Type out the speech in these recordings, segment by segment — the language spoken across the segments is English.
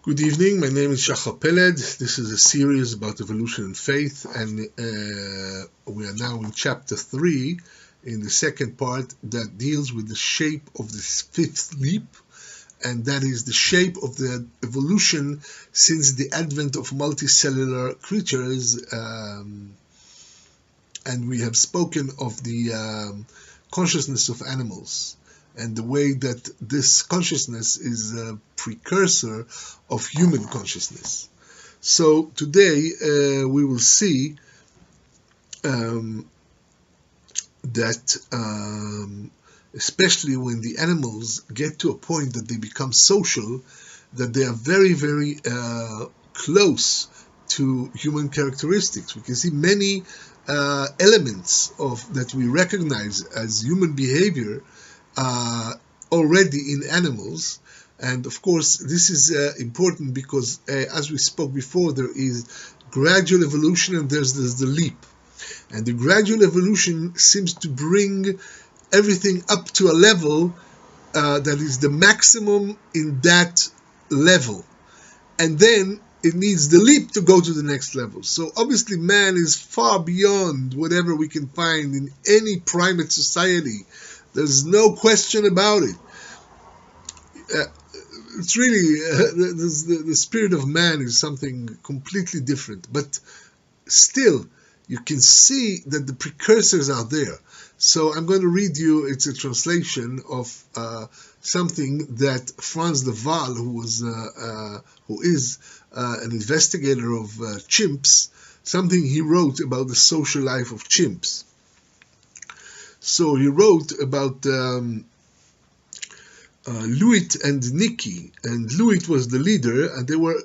Good evening, my name is Shachar Peled. This is a series about evolution and faith, and we are now in chapter 3, in the second part that deals with the shape of the fifth leap, and that is the shape of the evolution since the advent of multicellular creatures, and we have spoken of the consciousness of animals, and the way that this consciousness is a precursor of human consciousness. So today we will see that especially when the animals get to a point that they become social, that they are very, very close to human characteristics. We can see many elements that we recognize as human behavior already in animals. And of course, this is important because, as we spoke before, there is gradual evolution and there's the leap. And the gradual evolution seems to bring everything up to a level that is the maximum in that level. And then it needs the leap to go to the next level. So obviously man is far beyond whatever we can find in any primate society. There's no question about it. It's really, the spirit of man is something completely different. But still, you can see that the precursors are there. So I'm going to read you, it's a translation of something that Franz de Waal, who is an investigator of chimps, something he wrote about the social life of chimps. So he wrote about Louit and Nicky, and Louit was the leader, and they were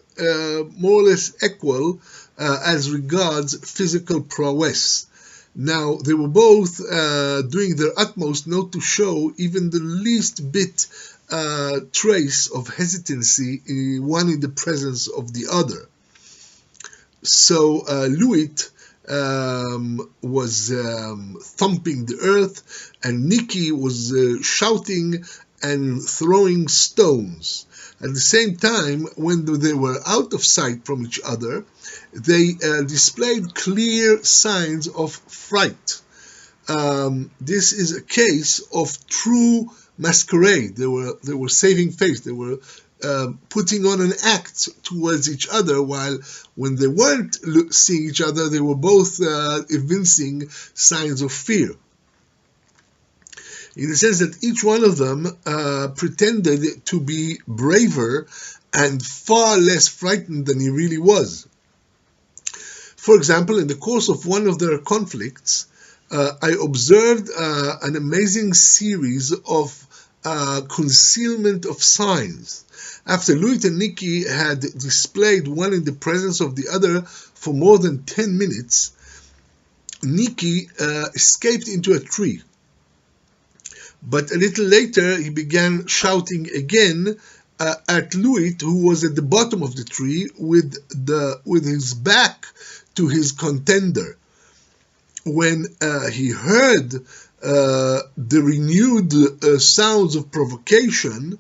more or less equal as regards physical prowess. Now, they were both doing their utmost not to show even the least bit trace of hesitancy, one in the presence of the other. So Louit was thumping the earth, and Nicky was shouting and throwing stones. At the same time, when they were out of sight from each other, they displayed clear signs of fright. This is a case of true masquerade. They were saving face. They were putting on an act towards each other, while when they weren't seeing each other, they were both evincing signs of fear. In the sense that each one of them pretended to be braver and far less frightened than he really was. For example, in the course of one of their conflicts, I observed an amazing series of concealment of signs. After Louit and Nicky had displayed one in the presence of the other for more than 10 minutes, Nicky escaped into a tree. But a little later, he began shouting again at Louit, who was at the bottom of the tree with his back to his contender. When he heard the renewed sounds of provocation,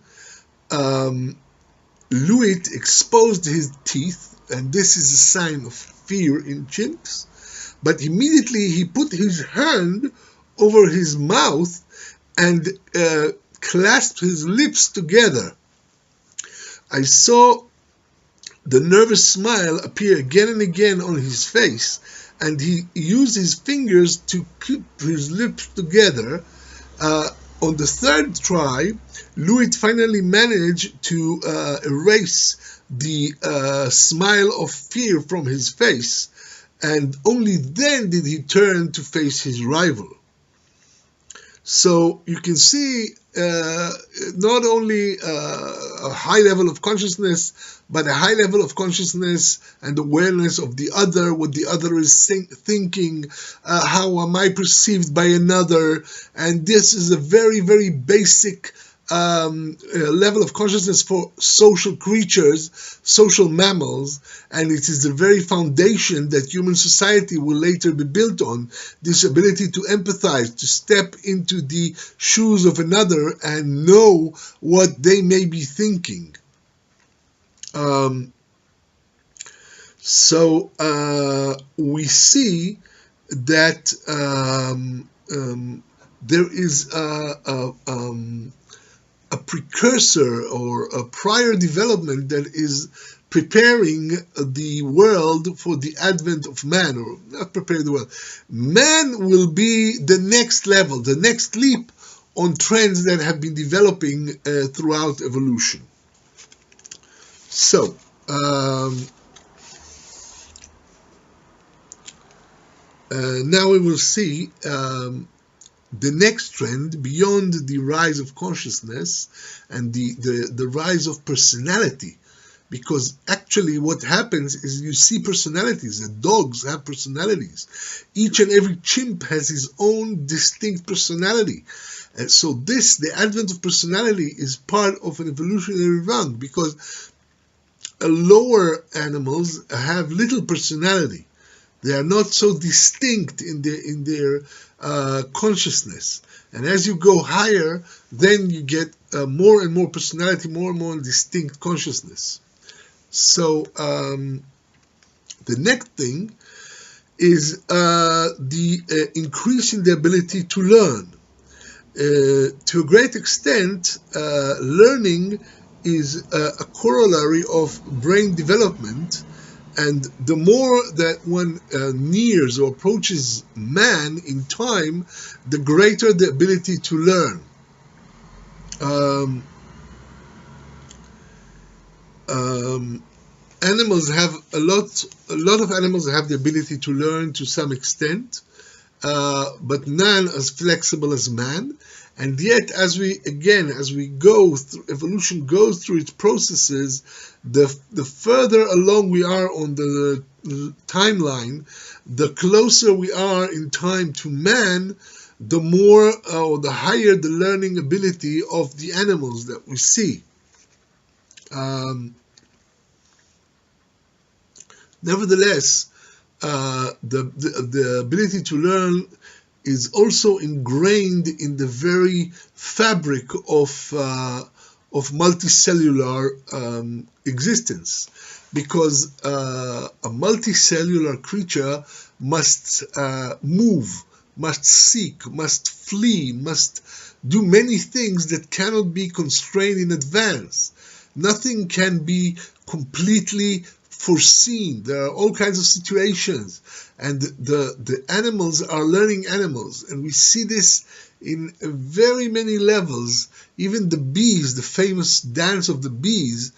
Louit exposed his teeth, and this is a sign of fear in chimps. But immediately he put his hand over his mouth and clasped his lips together. I saw the nervous smile appear again and again on his face, and he used his fingers to keep his lips together. On the third try, Louit finally managed to erase the smile of fear from his face, and only then did he turn to face his rival. So you can see not only a high level of consciousness, but a high level of consciousness and awareness of the other, what the other is thinking, how am I perceived by another. And this is a very, very basic level of consciousness for social creatures, social mammals, and it is the very foundation that human society will later be built on, this ability to empathize, to step into the shoes of another and know what they may be thinking. Um, so we see that there is a precursor or a prior development that is preparing the world for the advent of man, or not preparing the world. Man will be the next level, the next leap on trends that have been developing throughout evolution. So, now we will see the next trend beyond the rise of consciousness and the rise of personality. Because actually what happens is you see personalities, and dogs have personalities. Each and every chimp has his own distinct personality. And so the advent of personality is part of an evolutionary run, because lower animals have little personality. They are not so distinct in their consciousness. And as you go higher, then you get more and more personality, more and more distinct consciousness. So the next thing is the increase in the ability to learn. To a great extent, learning is a corollary of brain development, and the more that one nears or approaches man in time, the greater the ability to learn. Animals have a lot of animals have the ability to learn to some extent, but none as flexible as man. And yet, as we go through, evolution goes through its processes, the further along we are on the timeline, the closer we are in time to man, the more or the higher the learning ability of the animals that we see. Nevertheless, the ability to learn is also ingrained in the very fabric of multicellular existence, because a multicellular creature must move, must seek, must flee, must do many things that cannot be constrained in advance. Nothing can be completely foreseen. There are all kinds of situations, and the animals are learning animals, and we see this in very many levels. Even the bees, the famous dance of the bees,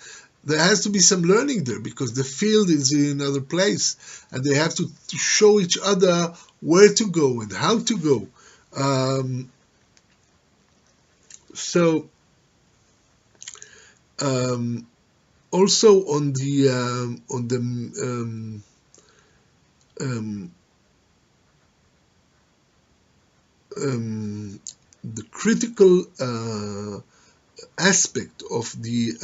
there has to be some learning there, because the field is in another place, and they have to show each other where to go and how to go. Also on the critical aspect of the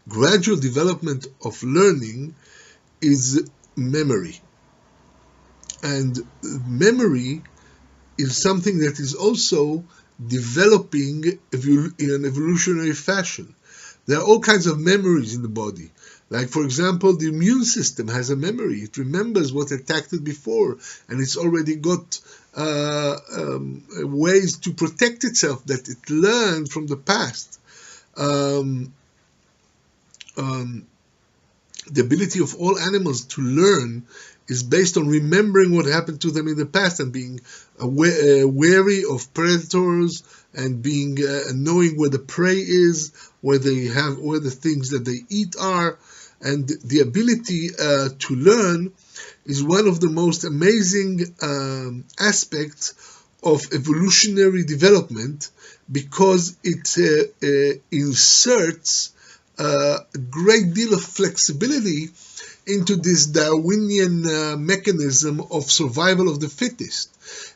gradual development of learning is memory. And memory is something that is also developing in an evolutionary fashion. There are all kinds of memories in the body. Like, for example, the immune system has a memory. It remembers what attacked it before, and it's already got ways to protect itself that it learned from the past. The ability of all animals to learn is based on remembering what happened to them in the past, and being wary of predators, and being knowing where the prey is, where the things that they eat are. And the ability to learn is one of the most amazing aspects of evolutionary development, because it inserts a great deal of flexibility into this Darwinian mechanism of survival of the fittest.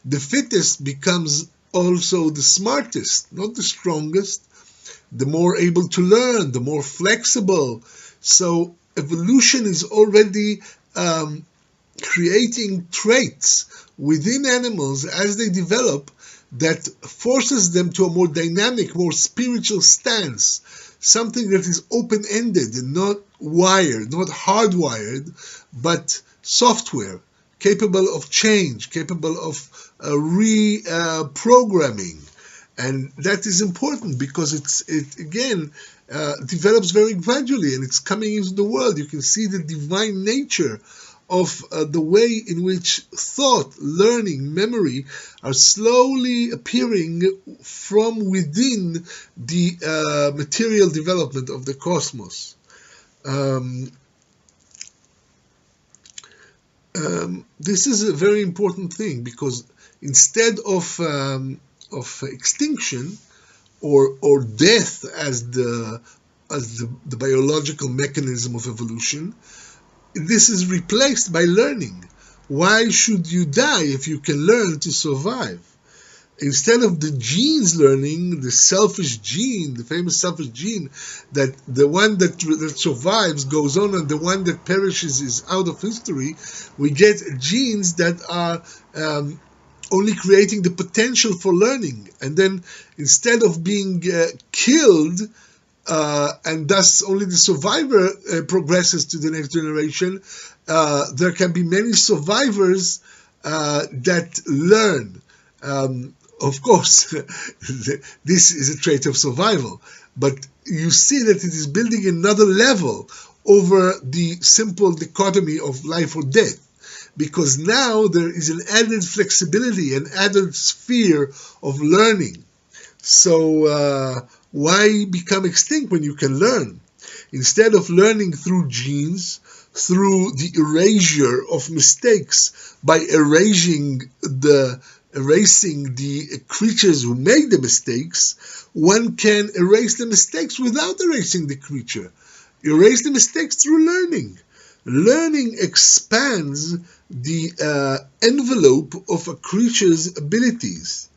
The fittest becomes also the smartest, not the strongest, the more able to learn, the more flexible. So evolution is already creating traits within animals as they develop that forces them to a more dynamic, more spiritual stance. something that is open-ended and not wired, not hardwired, but software, capable of change, capable of reprogramming. And that is important because it again develops very gradually, and it's coming into the world. You can see the divine nature of the way in which thought, learning, memory are slowly appearing from within the material development of the cosmos. This is a very important thing, because instead of extinction or death as the biological mechanism of evolution, this is replaced by learning. Why should you die if you can learn to survive? Instead of the genes learning, the selfish gene, the famous selfish gene, that the one that survives goes on and the one that perishes is out of history, we get genes that are only creating the potential for learning. And then instead of being killed, and thus only the survivor progresses to the next generation, there can be many survivors that learn. Of course, this is a trait of survival, but you see that it is building another level over the simple dichotomy of life or death, because now there is an added flexibility, an added sphere of learning. So why become extinct when you can learn? Instead of learning through genes, through the erasure of mistakes, by erasing the creatures who made the mistakes, one can erase the mistakes without erasing the creature. Erase the mistakes through learning. Learning expands the envelope of a creature's abilities.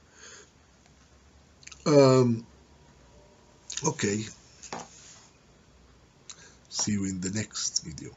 Okay. See you in the next video.